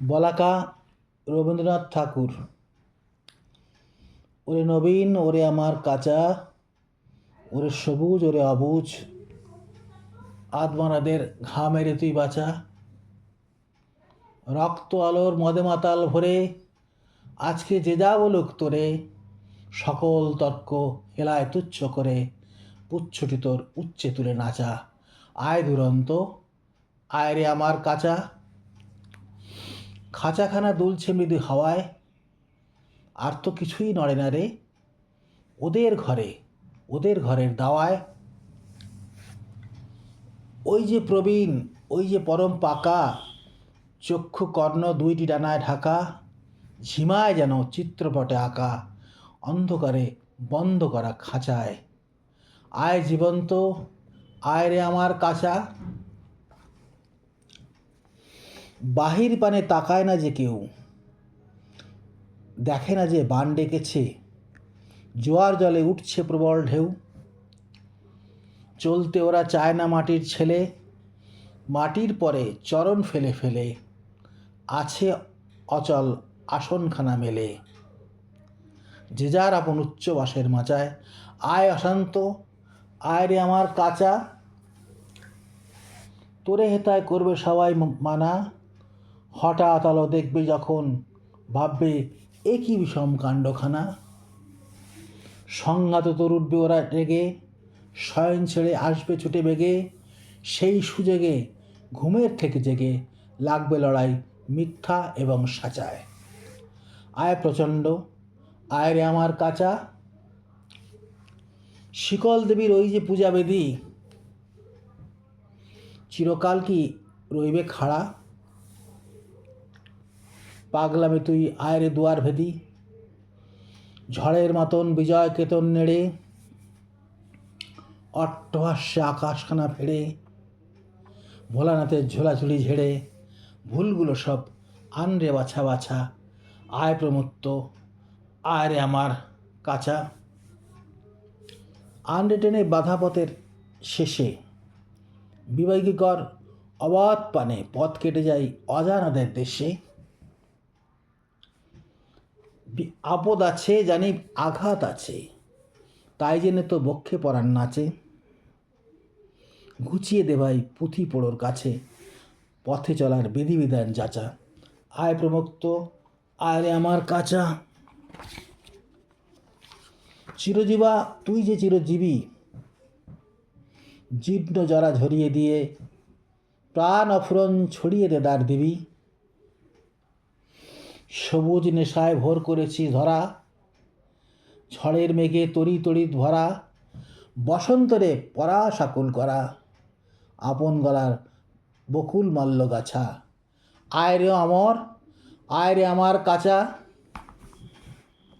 বলাকা রবীন্দ্রনাথ ঠাকুর। ওরে নবীন, ওরে আমার কাঁচা, ওরে সবুজ, ওরে অবুজ, আধমারাদের ঘামেরে তুই বাঁচা। রক্ত আলোর মদে মাতাল ভরে আজকে যে যা বলুক তোরে, সকল তর্ক হেলায় তুচ্ছ করে পুচ্ছটি তোর উচ্চে তুলে নাচা। আয় দুরন্ত, আয় রে আমার কাঁচা। খাঁচাখানা দুলছে মৃদু হাওয়ায়, আর তো কিছুই নড়ে না রে ওদের ঘরে, ওদের ঘরের দাওয়ায়। ওই যে প্রবীণ, ওই যে পরম পাকা, চক্ষু কর্ণ দুইটি ডানায় ঢাকা, ঝিমায় যেন চিত্রপটে আঁকা অন্ধকারে বন্ধ করা খাঁচায়। আয় জীবন্ত, আয় রে আমার কাঁচা। বাহির পানে তাকায় না যে কেউ, দেখে না যে বান ডেকেছে, জোয়ার জলে উঠছে প্রবল ঢেউ। চলতে ওরা চায় না মাটির ছেলে, মাটির পরে চরণ ফেলে ফেলে আছে অচল আসনখানা মেলে। যে যার আপন উচ্চ বাসের মাচায়। আয় অশান্ত, আয় রে আমার কাঁচা। তোরে হেতায় করবে সবাই মানা, হঠাৎ আলো দেখবে যখন ভাববে এ কি বিষম কাণ্ডখানা। সংঘাত তোর উঠবে ওরা রেগে, শয়ন ছেড়ে আসবে ছুটে বেগে, সেই সুযোগে ঘুমের থেকে জেগে লাগবে লড়াই মিথ্যা এবং সাচায়। আয় প্রচণ্ড, আয় রে আমার কাঁচা। শিকল দেবীর ওই যে পূজাবেদী, চিরকাল কি রইবে খাড়া? পাগলামে তুই আয় রে দুয়ার ভেদি, ঝড়ের মতন বিজয় কেতন নেড়ে অট্টহাস্যে আকাশখানা ফেড়ে, ভোলানাথের ঝোলাঝুলি ঝেড়ে ভুলগুলো সব আনরে বাছা বাছা। আয় প্রমত্ত, আয় রে আমার কাঁচা। আনরে টেনে বাধা পথের শেষে বিবেকীকর অবাধ পানে পথ কেটে যায় অজানাদের দেশে। আপদ আছে জানি, আঘাত আছে, তাই জেনে তো বক্ষে পড়ার নাচে। ঘুচিয়ে দে ভাই পুঁথি পোড়োর কাছে, পথে চলার বিধিবিধান যাচা। আয় প্রমুক্ত, আয় রে আমার কাঁচা। চিরজীবা তুই যে চিরজীবী, জীর্ণ জরা ঝরিয়ে দিয়ে প্রাণ অফুরন ছড়িয়ে দে দার দিবি। সবুজ নেশায় ভোর করেছি ধরা, ঝড়ের মেঘে তরি তড়িৎ ভরা, বসন্তরে পরা সাকুল করা আপন গলার বকুল মল্ল গাছা। আয় রে অমর, আয় রে আমার কাঁচা।